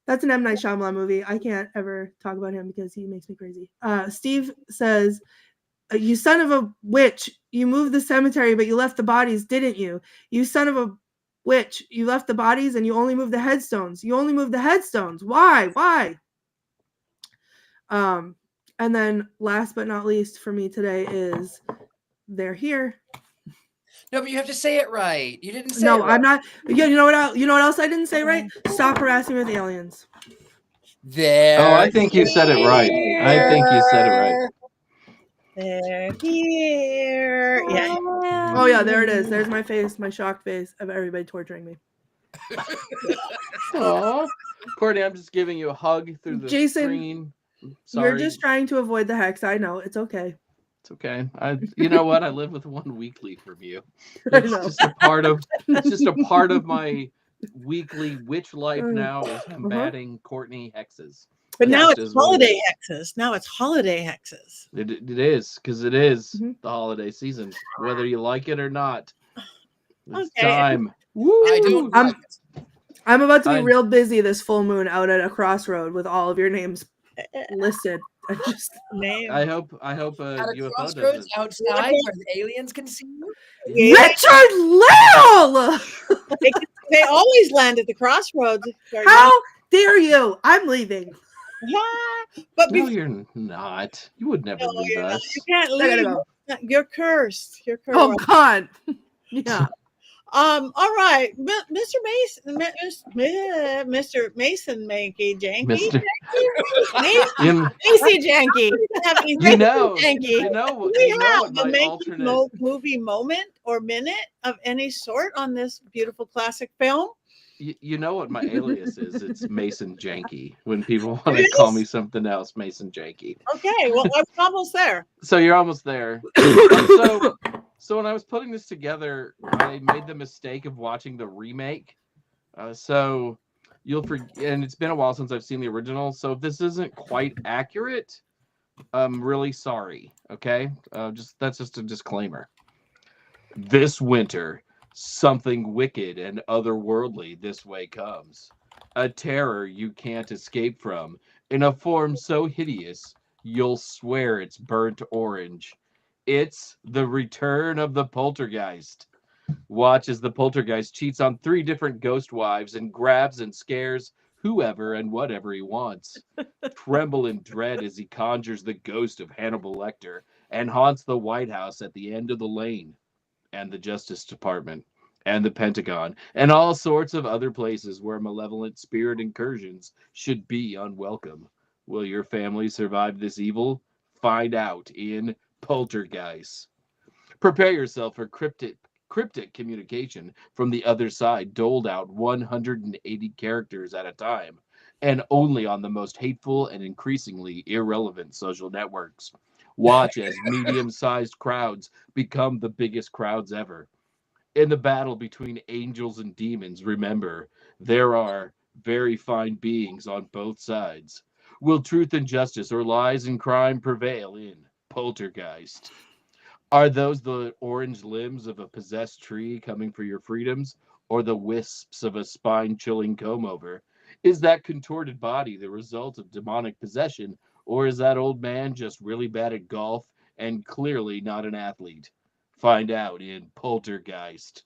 That's an M. Night Shyamalan movie. I can't ever talk about him because he makes me crazy. Steve says, you son of a witch. You moved the cemetery, but you left the bodies, didn't you? You son of a witch. You left the bodies and you only moved the headstones. You only moved the headstones. Why? Why? And then last but not least for me today is they're here. No, but you have to say it right. You didn't say No, it right. I'm not. Yeah, you know what else I didn't say right? Stop harassing me with aliens. There. Oh, I think you said it right. I think you said it right. They're here. Yeah. Oh yeah, there it is. There's my face, my shocked face of everybody torturing me. Aw. Courtney, I'm just giving you a hug through the Jason, screen. Sorry. You're just trying to avoid the hex. I know. It's okay. It's okay. You know what? I live with one weekly from you. I It's know. just a part of. It's just a part of my weekly witch life now is combating Courtney hexes. But now That it's is what it holiday is. hexes. Now it's holiday hexes. It is because it is Mhm. the holiday season, whether you like it or not. It's Okay. time. I don't I'm- like it. I'm about to be I- real busy this full moon out at a crossroad with all of your names listed. I just Name. I hope At a UFO crossroads doesn't. outside where the aliens can see you. Richard-Lael! They always land at the crossroads. How dare you? I'm leaving. But No, before, you're not. You would never no, leave you're not. us. You can't I gotta leave. go. You're cursed. You're cursed. Oh God. Yeah. All right, Mr. Mason, Mr. Mason, Mankey, Janky, Mr. Macy Janky. You know We have what a my Mankey alternate. movie moment or minute of any sort on this beautiful classic film. You know what my alias is? It's Mason Janky. When people want It to call is? me something else, Mason Janky. Okay, well, I'm almost there. So you're almost there. So when I was putting this together, I made the mistake of watching the remake. So you'll forget, and it's been a while since I've seen the original. So if this isn't quite accurate, I'm really sorry. Okay, that's just a disclaimer. This winter, something wicked and otherworldly this way comes. A terror you can't escape from, in a form so hideous you'll swear it's burnt orange. It's the return of the poltergeist. Watch as the poltergeist cheats on 3 different ghost wives and grabs and scares whoever and whatever he wants. Tremble in dread as he conjures the ghost of Hannibal Lecter and haunts the White House at the end of the lane, and the Justice Department, and the Pentagon, and all sorts of other places where malevolent spirit incursions should be unwelcome. Will your family survive this evil? Find out in Poltergeist. Prepare yourself for cryptic communication from the other side, doled out 180 characters at a time, and only on the most hateful and increasingly irrelevant social networks. Watch as medium-sized crowds become the biggest crowds ever. In the battle between angels and demons, remember, there are very fine beings on both sides. Will truth and justice or lies and crime prevail in Poltergeist? Are those the orange limbs of a possessed tree coming for your freedoms, or the wisps of a spine-chilling comb-over? Is that contorted body the result of demonic possession, or is that old man just really bad at golf and clearly not an athlete? Find out in Poltergeist.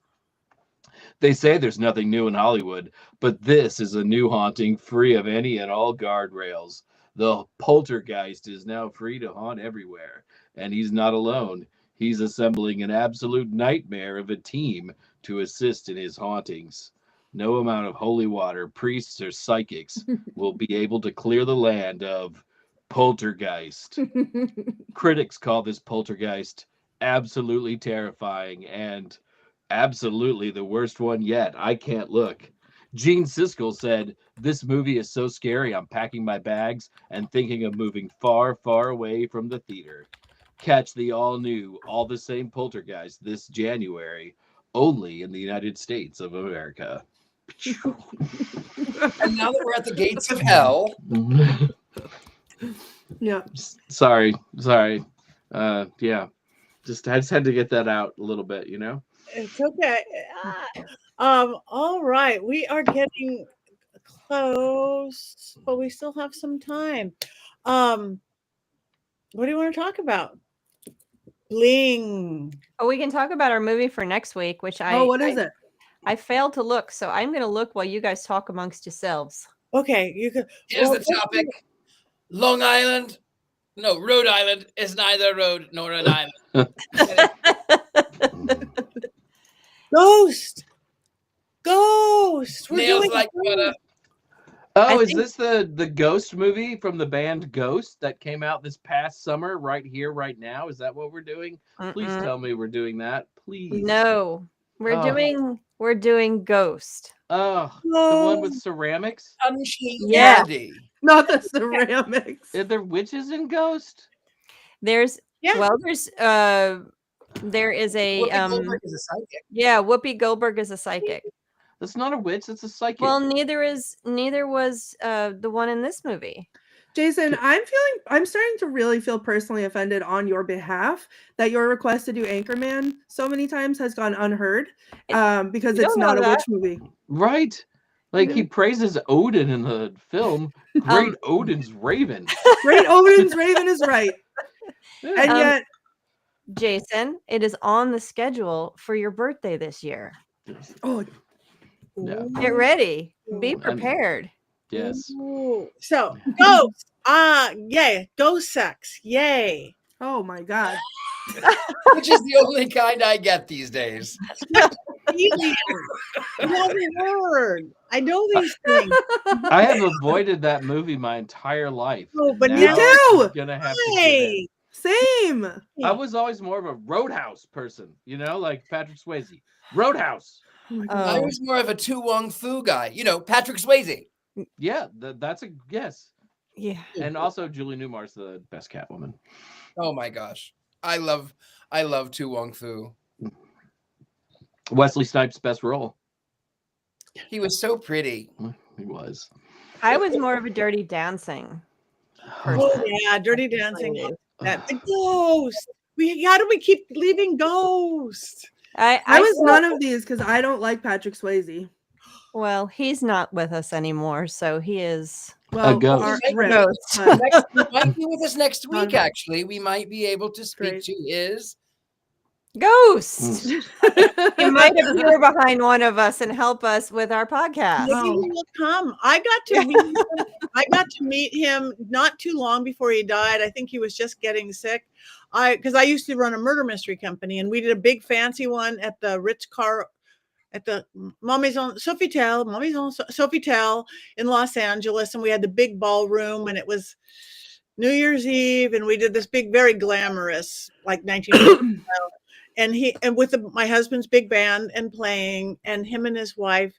They say there's nothing new in Hollywood, but this is a new haunting free of any and all guardrails. The poltergeist is now free to haunt everywhere, and he's not alone. He's assembling an absolute nightmare of a team to assist in his hauntings. No amount of holy water, priests, or psychics will be able to clear the land of Poltergeist. Critics call this poltergeist absolutely terrifying and absolutely the worst one yet. I can't look. Gene Siskel said, "This movie is so scary, I'm packing my bags and thinking of moving far, far away from the theater." Catch the all-new, all the same Poltergeist this January, only in the United States of America. And now that we're at the gates of hell, Yeah. Sorry. Yeah. I just had to get that out a little bit, you know? It's okay. All right, we are getting close, but we still have some time. What do you want to talk about? Bling. Oh, we can talk about our movie for next week, which What is it? I failed to look, so I'm going to look while you guys talk amongst yourselves. Okay, you could. here's the topic. Long Island, no, Rhode Island is neither road nor an island. Ghost. We're Nails doing like butter. Oh, I is think- this the Ghost movie from the band Ghost that came out this past summer, right here, right now? Is that what we're doing? Please Mm-mm. tell me we're doing that. Please. No, we're Oh. doing Ghost. Oh, the one with ceramics? Unshaved Yeah. Andy. Not the ceramics. Are there witches in Ghost? There's Yeah. there is a Whoopi Goldberg is a psychic. yeah, Whoopi Goldberg is a psychic. That's not a witch. It's a psychic. Well, neither was the one in this movie. Jason, I'm starting to really feel personally offended on your behalf that your request to do Anchorman so many times has gone unheard, because You it's don't not know a that. witch movie. Right? Like he praises Odin in the film. Great Odin's Raven. Great Odin's Raven is right. Yeah. And yet, Jason, it is on the schedule for your birthday this year. oh, Yeah. Get ready. Be And- prepared. Yes. Ooh. So ghost. Yay. Ghost sex. Yay. oh my God. Which is the only kind I get these days. Alien. Another word. I know these things. I have avoided that movie my entire life. Oh, but Me now too. I'm gonna have to give in. Hey. Same. I was always more of a Roadhouse person, you know, like Patrick Swayze. Roadhouse. Oh my Oh. God. I was more of a Tu Wong Fu guy. You know, Patrick Swayze. Yeah, that's a yes. Yeah. And also Julie Newmar's the best Catwoman. Oh my gosh. I love Tu Wong Fu. Wesley Snipes' best role. He was so pretty. He was. I was more of a Dirty Dancing. Oh yeah, Dirty Dancing. That the ghost. How do we keep leaving ghost? I was none of these because I don't like Patrick Swayze. Well, he's not with us anymore, so he is Well, ghost. our- A right, ghost. but- He might be with us next week, actually. We might be able to speak Great. to his Ghost. He might appear behind one of us and help us with our podcast. Maybe Oh. he will come. I got to meet him not too long before he died. I think he was just getting sick. Because I used to run a murder mystery company, and we did a big fancy one at the at the Sofitel in Los Angeles, and we had the big ballroom, and it was New Year's Eve, and we did this big, very glamorous, like 1950s style. And with my husband's big band and playing, and him and his wife,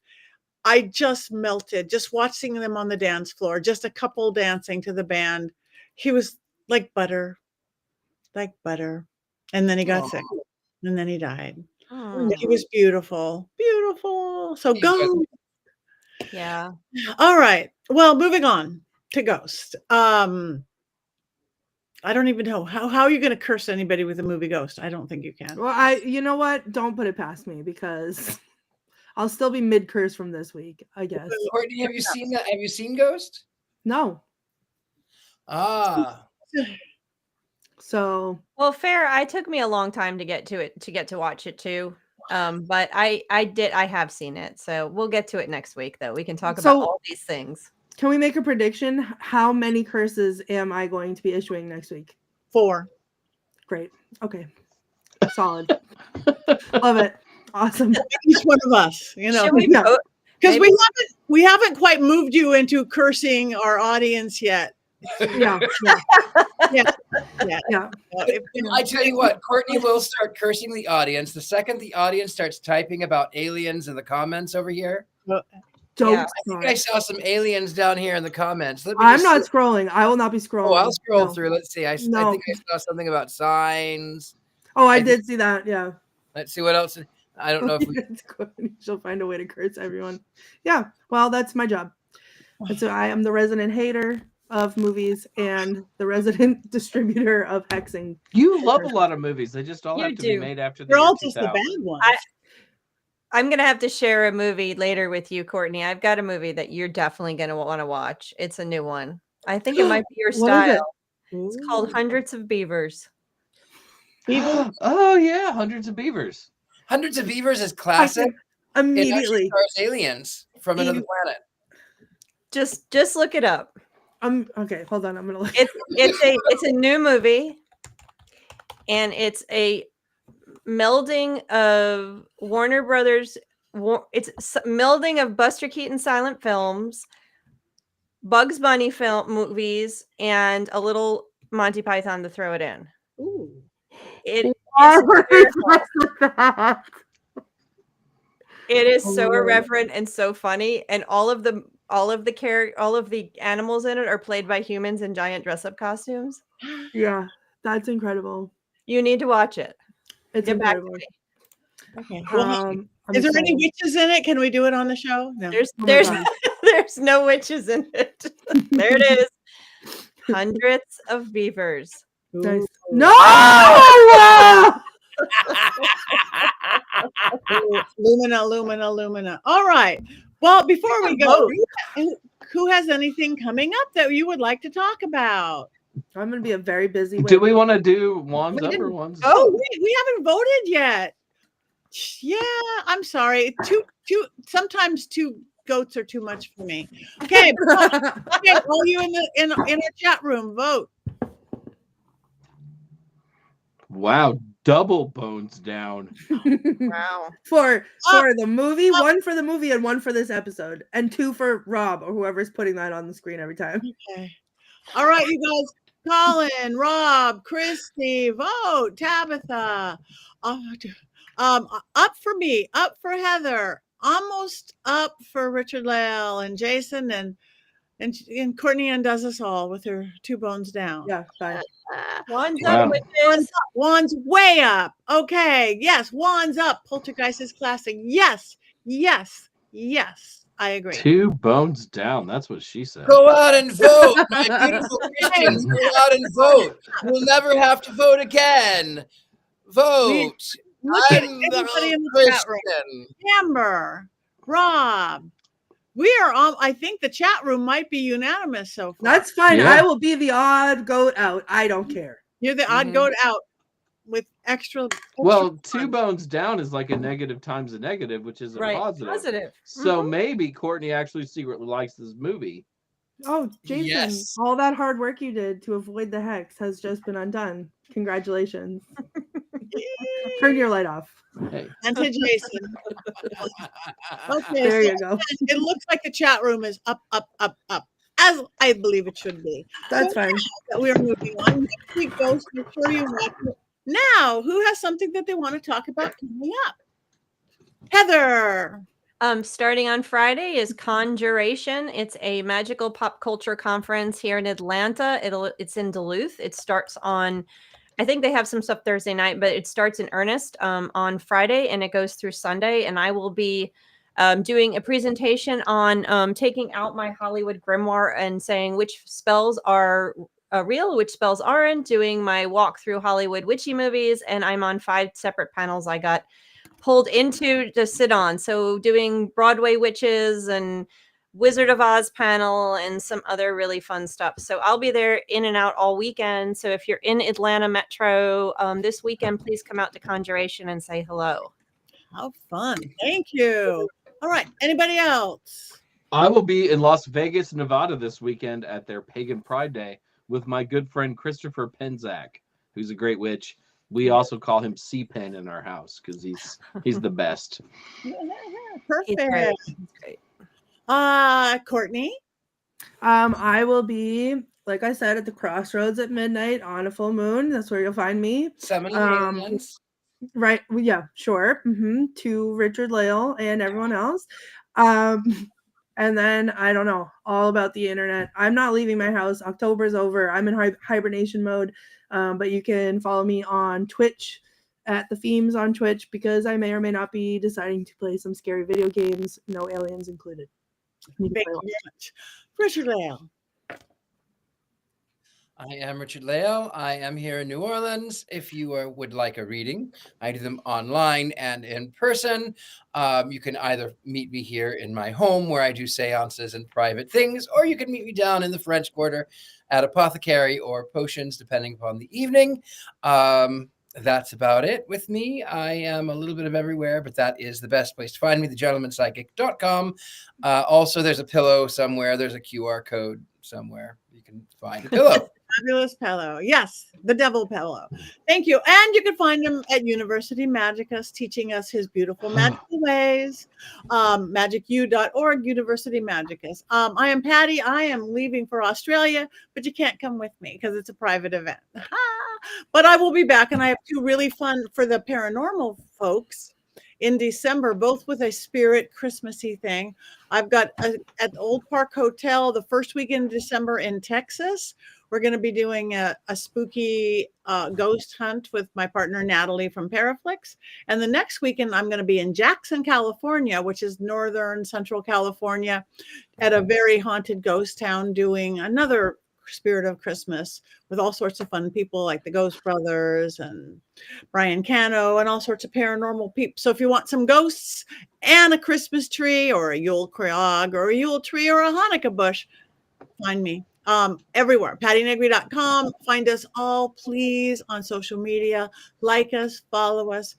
I just melted just watching them on the dance floor, just a couple dancing to the band. He was like butter. And then he got sick, and then he died. Hmm. He was beautiful. So go. Yeah. All right. Well, moving on to Ghost. I don't even know how are you going to curse anybody with the movie Ghost? I don't think you can. Well, you know what? Don't put it past me because I'll still be mid curse from this week, I guess. Courtney, have you seen that? Have you seen Ghost? No. Ah. So Well, fair. I took me a long time to get to watch it too. But I have seen it. So we'll get to it next week though. We can talk about all these things. can we make a prediction? How many curses am I going to be issuing next week? 4. Great. Okay. Solid. Love it. Awesome. Each one of us, you know, Should we Yeah. vote? because maybe- we haven't quite moved you into cursing our audience yet. Yeah. Yeah. I tell you what, Courtney will start cursing the audience the second the audience starts typing about aliens in the comments over here. Don't. Yeah. I think I saw some aliens down here in the comments. Let me I'm just not see. scrolling. I will not be scrolling. Oh, I'll scroll No. through. Let's see. I No. think I saw something about signs. Oh, I I did see that. Yeah. Let's see what else. I don't know if we. She'll find a way to curse everyone. Yeah. Well, that's my job. And so I am the resident hater of movies and the resident distributor of hexing. You love a lot of movies. They just all You have to be do. made after the They're year all just the 2000. bad ones. I'm gonna have to share a movie later with you, Courtney. I've got a movie that you're definitely gonna want to watch. It's a new one. I think it might be your What is it? style. It's called Hundreds of Beavers. Oh yeah, Hundreds of Beavers. Hundreds of Beavers is I classic. can It actually immediately. stars aliens from another planet. Just look it up. Okay. Hold on. I'm gonna look. It's a new movie, and it's a melding of Warner Brothers. It's melding of Buster Keaton silent films, Bugs Bunny film movies, and a little Monty Python to throw it in. Ooh. It Oh, it is so Oh. irreverent and so funny, and all of the animals in it are played by humans in giant dress-up costumes. yeah, that's incredible. You need to watch it. It's Get back to incredible. me. Okay. Well, I'm is there any excited. witches in it? Can we do it on the show? No. There's Oh my there's God. there's no witches in it. There it is. Hundreds of beavers. Nice. Ooh. No! Lumina. All right. Well, before we go, Vote. who has anything coming up that you would like to talk about? I'm gonna be a very busy week. Do we want to do wands We up or didn't- wands? Oh, we haven't voted yet. Yeah, I'm sorry. Sometimes two goats are too much for me. Okay, okay, all you in our chat room, vote. Wow, double bones down. Wow. for the movie, one for the movie and one for this episode, and 2 for Rob or whoever's putting that on the screen every time. Okay. All right, you guys. Colin, Rob, Christy, vote. Tabitha. Up for me, up for Heather, almost up for Richard-Lael and Jason and Courtney Ann does us all with her 2 bones down. Yeah, fine. Wands Wow. up, witches. Wands way up. Okay. Yes. Wands up. Poltergeist is classic. Yes. Yes. Yes. I agree. 2 bones down. That's what she said. Go out and vote, my beautiful Christians. Go out and vote. You'll never have to vote again. Vote. Look at I'm everybody in the the chat room. Christian. Amber, Rob. We are on. I think the chat room might be unanimous so far. That's fine. Yeah. I will be the odd goat out. I don't care. You're the odd goat out with extra. Well, 2 bones down is like a negative times a negative, which is a Right. positive. Positive. So maybe Courtney actually secretly likes this movie. Oh, Jason, Yes. all that hard work you did to avoid the hex has just been undone. Congratulations. Turn your light off. Hey, And to Jason. Okay, There so you go. it looks like the chat room is up, up, up, up, as I believe it should be. That's fine. That we're moving on. Next week goes, make sure you watch it. Now, who has something that they want to talk about coming up? Heather. Starting on Friday is Conjuration. It's a magical pop culture conference here in Atlanta. It's in Duluth. It starts on, I think they have some stuff Thursday night, but it starts in earnest on Friday and it goes through Sunday. And I will be doing a presentation on taking out my Hollywood grimoire and saying which spells are real, which spells aren't, doing my walk through Hollywood witchy movies. And I'm on 5 separate panels I got pulled into to sit on. So doing Broadway witches and Wizard of Oz panel and some other really fun stuff. So I'll be there in and out all weekend. So if you're in Atlanta Metro this weekend, please come out to Conjuration and say hello. How fun. Thank you. All right. Anybody else? I will be in Las Vegas, Nevada this weekend at their Pagan Pride Day with my good friend Christopher Penzak, who's a great witch. We also call him C-Pen in our house because he's the best. He's Perfect. great. He's great. Courtney. I will be, like I said, at the Crossroads at midnight on a full moon. That's where you'll find me. Summoning aliens. Right. Well, yeah, sure. To Richard-Lael and everyone else. And then I don't know all about the internet. I'm not leaving my house. October's over. I'm in hibernation mode. But you can follow me on Twitch at the Themes on Twitch because I may or may not be deciding to play some scary video games, no aliens included. Thank you very much. Richard-Lael. I am Richard-Lael. I am here in New Orleans. If you would like a reading, I do them online and in person. You can either meet me here in my home where I do seances and private things, or you can meet me down in the French Quarter at Apothecary or Potions, depending upon the evening. That's about it with me. I am a little bit of everywhere, but that is the best place to find me, thegentlemanpsychic.com. Also, there's a pillow somewhere. There's a QR code somewhere. You can find a pillow. Fabulous pillow. Yes, the devil pillow. Thank you. And you can find him at University Magicus, teaching us his beautiful magical ways. Magicu.org, University Magicus. I am Patti. I am leaving for Australia, but you can't come with me because it's a private event. But I will be back, and I have 2 really fun for the paranormal folks in December, both with a spirit Christmassy thing. I've got at the Old Park Hotel the first weekend in December in Texas. We're going to be doing a spooky ghost hunt with my partner, Natalie from Paraflix. And the next weekend, I'm going to be in Jackson, California, which is northern central California, at a very haunted ghost town doing another spirit of Christmas with all sorts of fun people like the Ghost Brothers and Brian Cano and all sorts of paranormal people. So if you want some ghosts and a Christmas tree or a Yule Krog or a Yule tree or a Hanukkah bush, find me everywhere. PattiNegri.com. Find us all, please, on social media. Like us, follow us,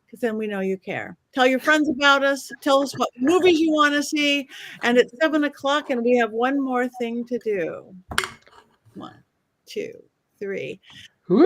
because then we know you care. Tell your friends about us. Tell us what movies you want to see. And it's 7 o'clock, and we have one more thing to do. 1, 2, 3. Woo!